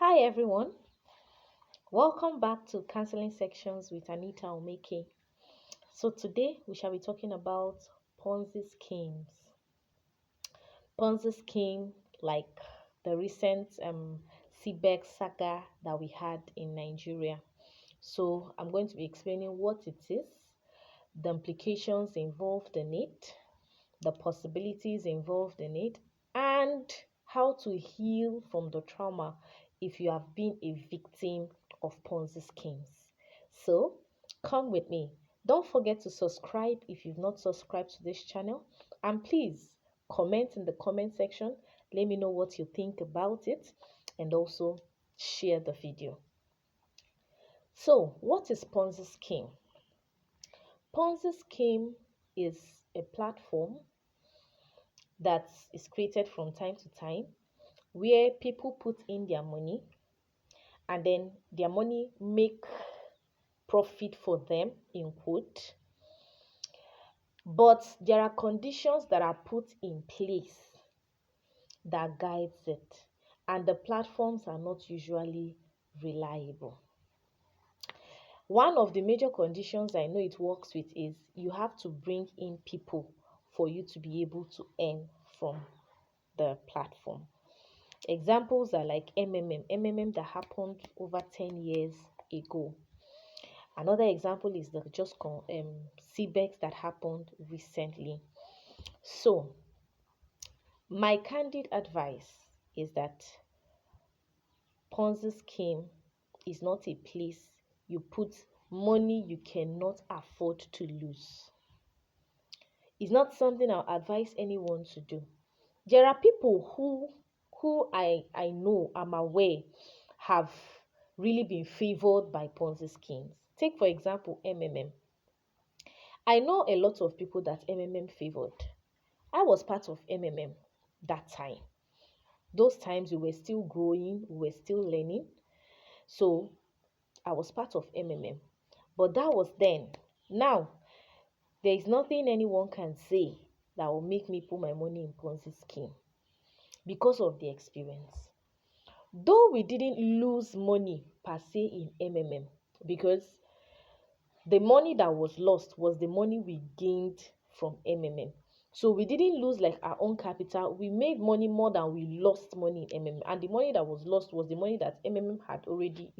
Hi everyone, welcome back to Counseling Sections with Anita Omeke. So today we shall be talking about Ponzi schemes. Ponzi scheme like the recent CBEX saga that we had in Nigeria. So I'm going to be explaining what it is, the implications involved in it, the possibilities involved in it, and how to heal from the trauma if you have been a victim of Ponzi schemes. So, come with me. Don't forget to subscribe if you've not subscribed to this channel, and please comment in the comment section. Let me know what you think about it, and also share the video. So, what is Ponzi scheme? Ponzi scheme is a platform that is created from time to time where people put in their money and then their money make profit for them in quote, but there are conditions that are put in place that guides it, and the platforms are not usually reliable. One of the major conditions I know it works with is you have to bring in people for you to be able to earn from the platform. Examples are like MMM that happened over 10 years ago. Another example is the CBEX that happened recently. So, my candid advice is that Ponzi scheme is not a place you put money you cannot afford to lose. It's not something I'll advise anyone to do. There are people who I know, I'm aware, have really been favored by Ponzi schemes. Take, for example, MMM. I know a lot of people that MMM favored. I was part of MMM that time. Those times we were still growing, we were still learning. So I was part of MMM. But that was then. Now, there is nothing anyone can say that will make me put my money in Ponzi scheme because of the experience. Though we didn't lose money per se in MMM, because the money that was lost was the money we gained from MMM. So we didn't lose like our own capital. We made money more than we lost money in MMM. And the money that was lost was the money that MMM had already,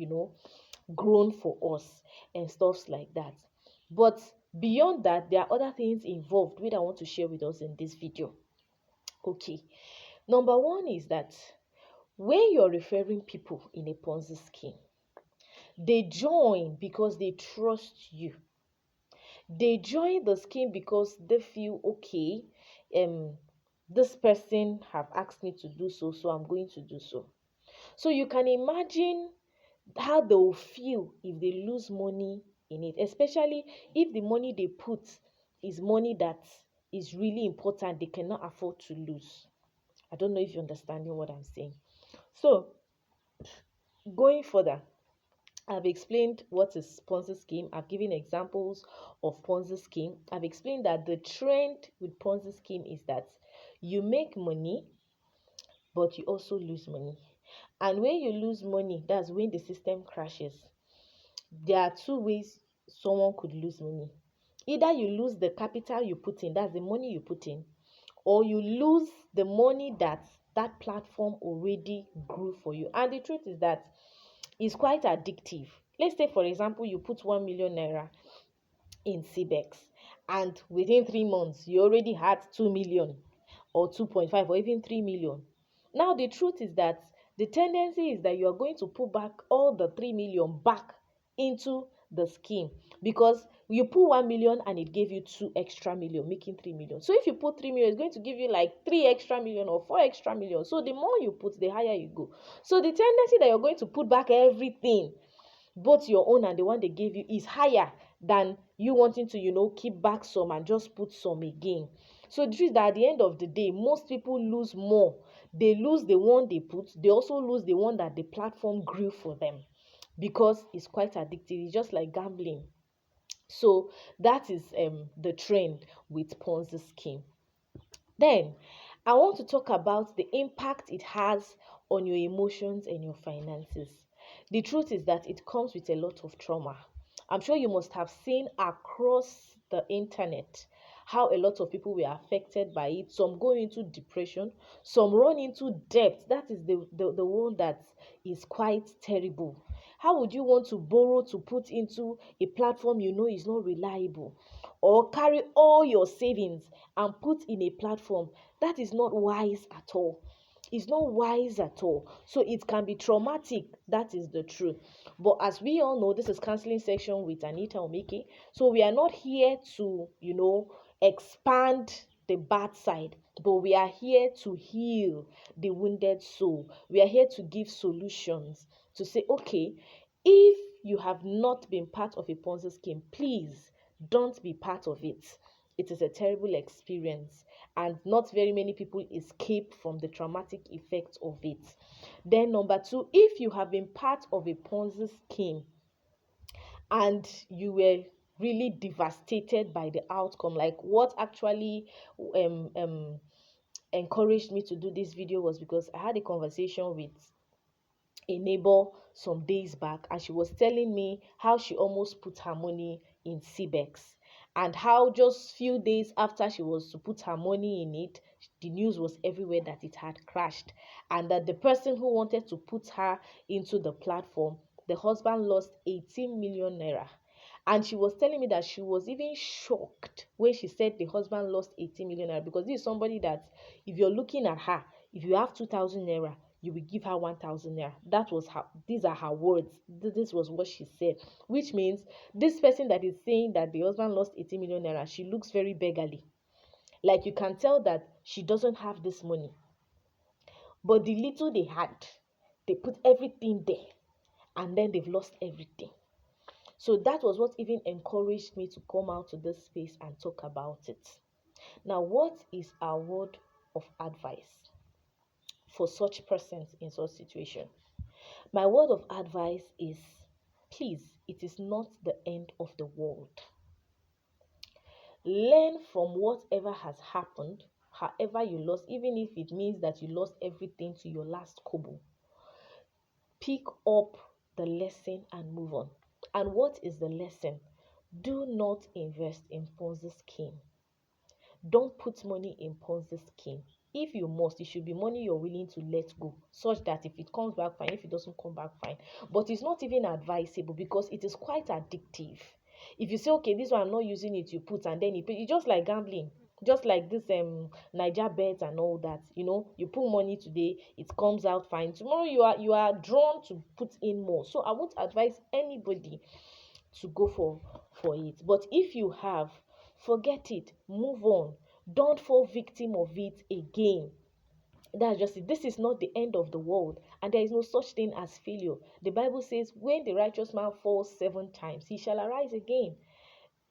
grown for us and stuffs like that. But beyond that, there are other things involved which I want to share with us in this video. Okay. Number one is that when you're referring people in a Ponzi scheme, they join because they trust you. They join the scheme because they feel okay, this person have asked me to do so, so I'm going to do so. So you can imagine how they will feel if they lose money in it, especially if the money they put is money that is really important, they cannot afford to lose. I don't know if you're understanding what I'm saying. So going further, I've explained what is Ponzi scheme. I've given examples of Ponzi scheme. I've explained that the trend with Ponzi scheme is that you make money, but you also lose money. And when you lose money, that's when the system crashes. There are two ways someone could lose money. Either you lose the capital you put in, that's the money you put in, or you lose the money that platform already grew for you. And the truth is that it's quite addictive. Let's say, for example, you put 1 million naira in CBEX, and within 3 months, you already had 2 million or 2.5 or even 3 million. Now, the truth is that the tendency is that you are going to put back all the 3 million back into the scheme because you put 1 million and it gave you 2 extra million, making 3 million. So if you put 3 million, it's going to give you like 3 extra million or 4 extra million. So the more you put, the higher you go. So the tendency that you're going to put back everything, both your own and the one they gave you, is higher than you wanting to, keep back some and just put some again. So the truth is that at the end of the day, most people lose more. They lose the one they put. They also lose the one that the platform grew for them because it's quite addictive. It's just like gambling. So that is the trend with Ponzi scheme. Then I want to talk about the impact it has on your emotions and your finances. The truth is that it comes with a lot of trauma. I'm sure you must have seen across the internet how a lot of people were affected by it. Some go into depression, some run into debt. That is the one that is quite terrible. How would you want to borrow to put into a platform you know is not reliable, or carry all your savings and put in a platform? That is not wise at all. It's not wise at all. So it can be traumatic. That is the truth. But as we all know, this is counseling section with Anita Omeke. So we are not here to, expand the bad side, but we are here to heal the wounded soul. We are here to give solutions to say, okay, if you have not been part of a Ponzi scheme, please don't be part of it. It is a terrible experience, and not very many people escape from the traumatic effects of it. Then, number two, if you have been part of a Ponzi scheme and you were really devastated by the outcome, like what actually encouraged me to do this video was because I had a conversation with a neighbor some days back, and she was telling me how she almost put her money in CBEX, and how just few days after she was to put her money in it, the news was everywhere that it had crashed, and that the person who wanted to put her into the platform, the husband lost 18 million naira. And she was telling me that she was even shocked when she said the husband lost 18 million naira, because this is somebody that, if you're looking at her, if you have 2,000 naira, you will give her 1,000 naira. That was her, these are her words. This was what she said, which means this person that is saying that the husband lost 18 million naira, she looks very beggarly. Like, you can tell that she doesn't have this money. But the little they had, they put everything there, and then they've lost everything. So that was what even encouraged me to come out to this space and talk about it. Now, what is our word of advice for such persons in such situation? My word of advice is, please, it is not the end of the world. Learn from whatever has happened, however you lost, even if it means that you lost everything to your last kobo. Pick up the lesson and move on. And what is the lesson? Do not invest in Ponzi scheme. Don't put money in Ponzi scheme. If you must, it should be money you're willing to let go, such that if it comes back, fine. If it doesn't come back, fine. But it's not even advisable, because it is quite addictive. If you say, okay, this one I'm not using it, you put, and then it's just like gambling. Just like this Niger bet and all that, you put money today, it comes out fine. Tomorrow you are drawn to put in more. So I won't advise anybody to go for it. But if you have, forget it, move on. Don't fall victim of it again. That's just it. This is not the end of the world, and there is no such thing as failure. The Bible says, when the righteous man falls 7 times, he shall arise again.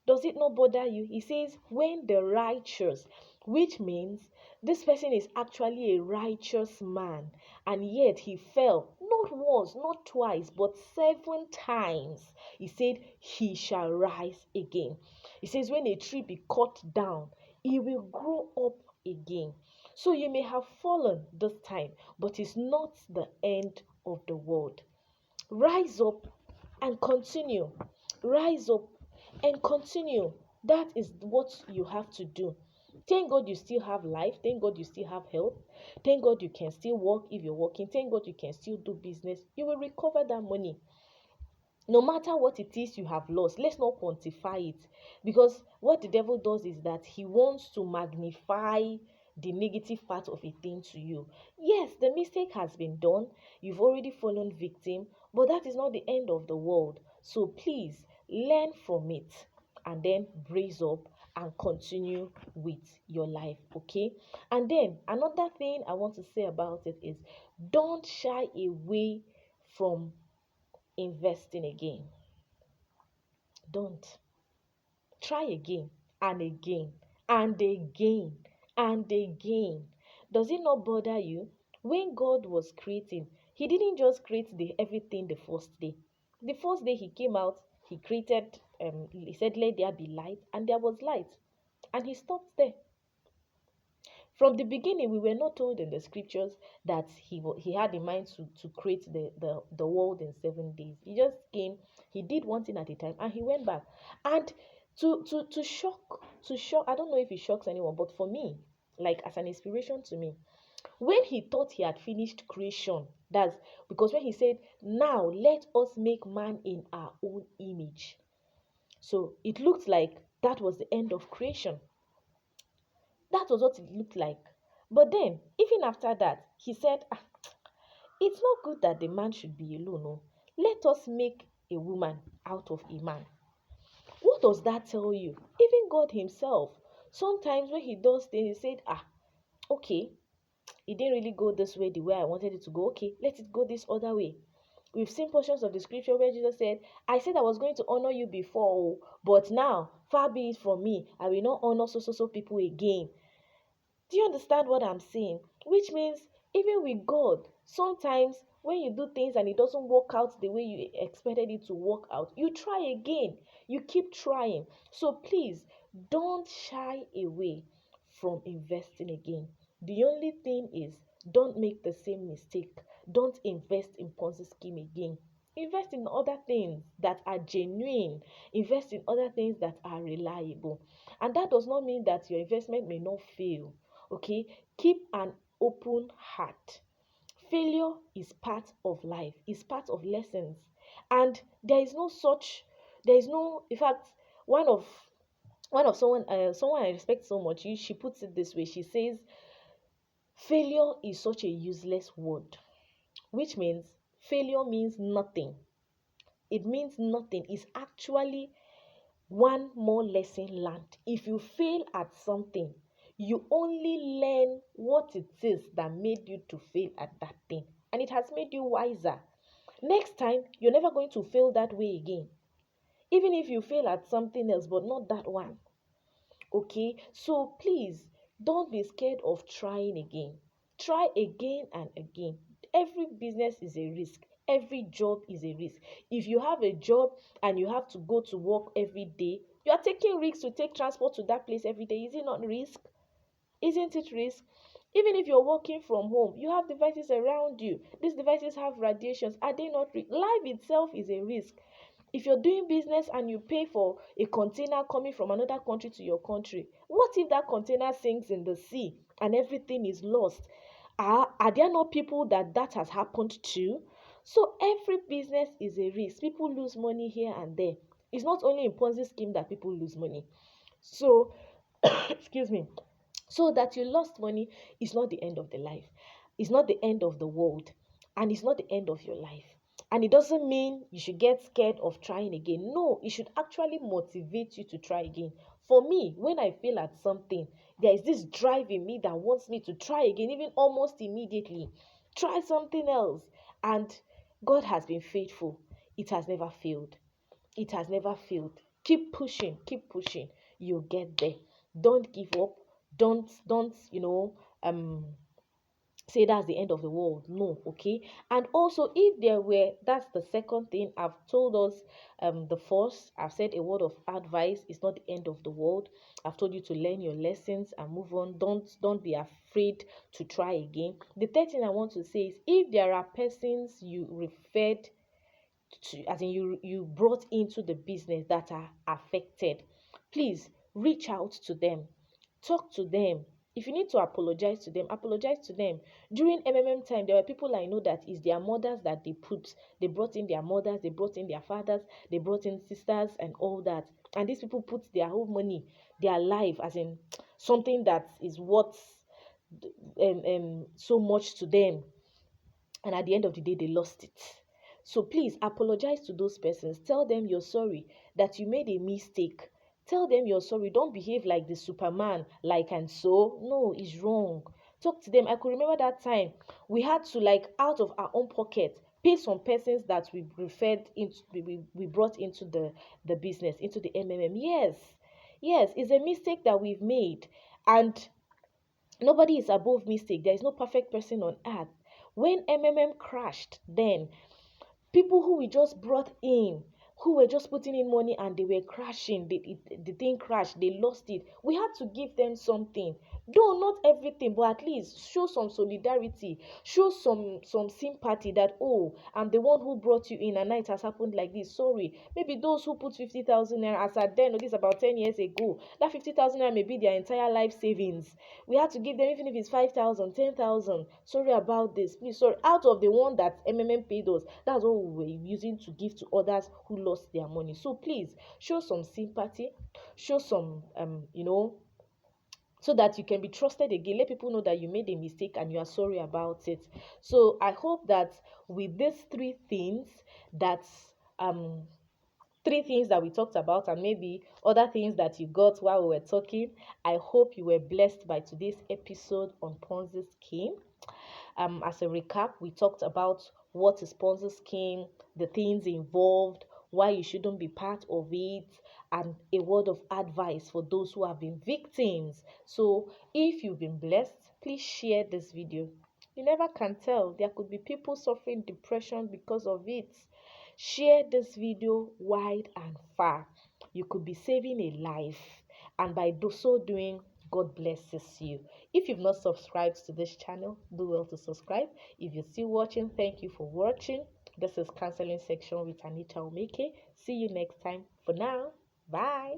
Does it not bother you? He says, when the righteous, which means this person is actually a righteous man, and yet he fell not once, not twice, but 7 times. He said, he shall rise again. He says, when a tree be cut down, it will grow up again. So you may have fallen this time, but it's not the end of the world. Rise up and continue. Rise up and continue. That is what you have to do. Thank God you still have life. Thank God you still have health. Thank God you can still work if you're working. Thank God you can still do business. You will recover that money. No matter what it is you have lost, let's not quantify it, because what the devil does is that he wants to magnify the negative part of a thing to you. Yes, the mistake has been done, you've already fallen victim, but that is not the end of the world. So please learn from it, and then brace up and continue with your life. Okay, and then another thing I want to say about it is, don't shy away from investing again. Don't. Try again and again and again and again. Does it not bother you? When God was creating, he didn't just create everything the first day. The first day he came out, he created, he said, let there be light, and there was light. And he stopped there. From the beginning, we were not told in the scriptures that he had in mind to create the world in 7 days. He just came, he did one thing at a time, and he went back. And to shock, I don't know if it shocks anyone, but for me, like as an inspiration to me, when he thought he had finished creation, that's because when he said, now let us make man in our own image. So it looked like that was the end of creation. That was what it looked like. But then, even after that, he said, it's not good that the man should be alone. No. Let us make a woman out of a man. What does that tell you? Even God Himself, sometimes when He does things, He said, okay, it didn't really go this way the way I wanted it to go. Okay, let it go this other way. We've seen portions of the scripture where Jesus said, I said I was going to honor you before, but now, far be it from me, I will not honor so people again. Do you understand what I'm saying? Which means, even with God, sometimes when you do things and it doesn't work out the way you expected it to work out, you try again. You keep trying. So please, don't shy away from investing again. The only thing is, don't make the same mistake. Don't invest in Ponzi scheme again. Invest in other things that are genuine. Invest in other things that are reliable. And that does not mean that your investment may not fail. Okay, keep an open heart. Failure is part of life, is part of lessons, and there is no, in fact, one of someone I respect so much, she puts it this way. She says failure is such a useless word, which means failure means nothing. It means nothing. It's actually one more lesson learned. If you fail at something, you only learn what it is that made you to fail at that thing, and it has made you wiser. Next time, you're never going to fail that way again. Even if you fail at something else, but not that one. Okay, so please don't be scared of trying again. Try again and again. Every business is a risk, every job is a risk. If you have a job and you have to go to work every day, you are taking risks to take transport to that place every day. Is it not risk? Isn't it risk? Even if you're working from home, you have devices around you. These devices have radiations. Are they not risk? Life itself is a risk. If you're doing business and you pay for a container coming from another country to your country, what if that container sinks in the sea and everything is lost? Are there not people that has happened to? So every business is a risk. People lose money here and there. It's not only in Ponzi scheme that people lose money. So, excuse me. So that you lost money is not the end of the life. It's not the end of the world. And it's not the end of your life. And it doesn't mean you should get scared of trying again. No, it should actually motivate you to try again. For me, when I fail at something, there is this drive in me that wants me to try again, even almost immediately. Try something else. And God has been faithful. It has never failed. It has never failed. Keep pushing, keep pushing. You'll get there. Don't give up. Don't say that's the end of the world. No, okay. And also, if there were, that's the second thing I've told us. The first, I've said a word of advice. It's not the end of the world. I've told you to learn your lessons and move on. Don't be afraid to try again. The third thing I want to say is, if there are persons you referred to, as in you brought into the business, that are affected, please reach out to them, talk to them. If you need to apologize to them, apologize to them. During time, there were people I know that is their mothers that they brought in their mothers, they brought in their fathers, they brought in sisters and all that. And these people put their whole money, their life, as in something that is worth so much to them, and at the end of the day they lost it. So please apologize to those persons. Tell them you're sorry, that you made a mistake. Tell them you're sorry. Don't behave like the Superman, like, and so no, it's wrong. Talk to them. I could remember that time we had to, like, out of our own pocket, pay some persons that we referred into, we brought into the business, into the Yes, yes, it's a mistake that we've made. And nobody is above mistake. There is no perfect person on earth. When crashed, then people who we just brought in, who were just putting in money and they were crashing, the thing crashed, they lost it. We had to give them something. Though not everything, but at least show some solidarity, show some sympathy that, oh, I'm the one who brought you in and now it has happened like this. Sorry. Maybe those who put 50,000 naira as at then, this about 10 years ago, that 50,000 naira may be their entire life savings. We had to give them, even if it's 5,000, 10,000. Sorry about this. Please, sorry. Out of the one that MMM paid us, that's what we were using to give to others who lost their money. So please show some sympathy, show some so that you can be trusted again. Let people know that you made a mistake and you are sorry about it. So I hope that with these that um three things that we talked about, and maybe other things that you got while we were talking, I hope you were blessed by today's episode on Ponzi scheme. As a recap, we talked about what is Ponzi scheme, the things involved, why you shouldn't be part of it, and a word of advice for those who have been victims. So, if you've been blessed, please share this video. You never can tell. There could be people suffering depression because of it. Share this video wide and far. You could be saving a life, and by so doing, God blesses you. If you've not subscribed to this channel, do well to subscribe. If you're still watching, thank you for watching. This is Counseling Section with Anita Omeke. See you next time. For now, bye.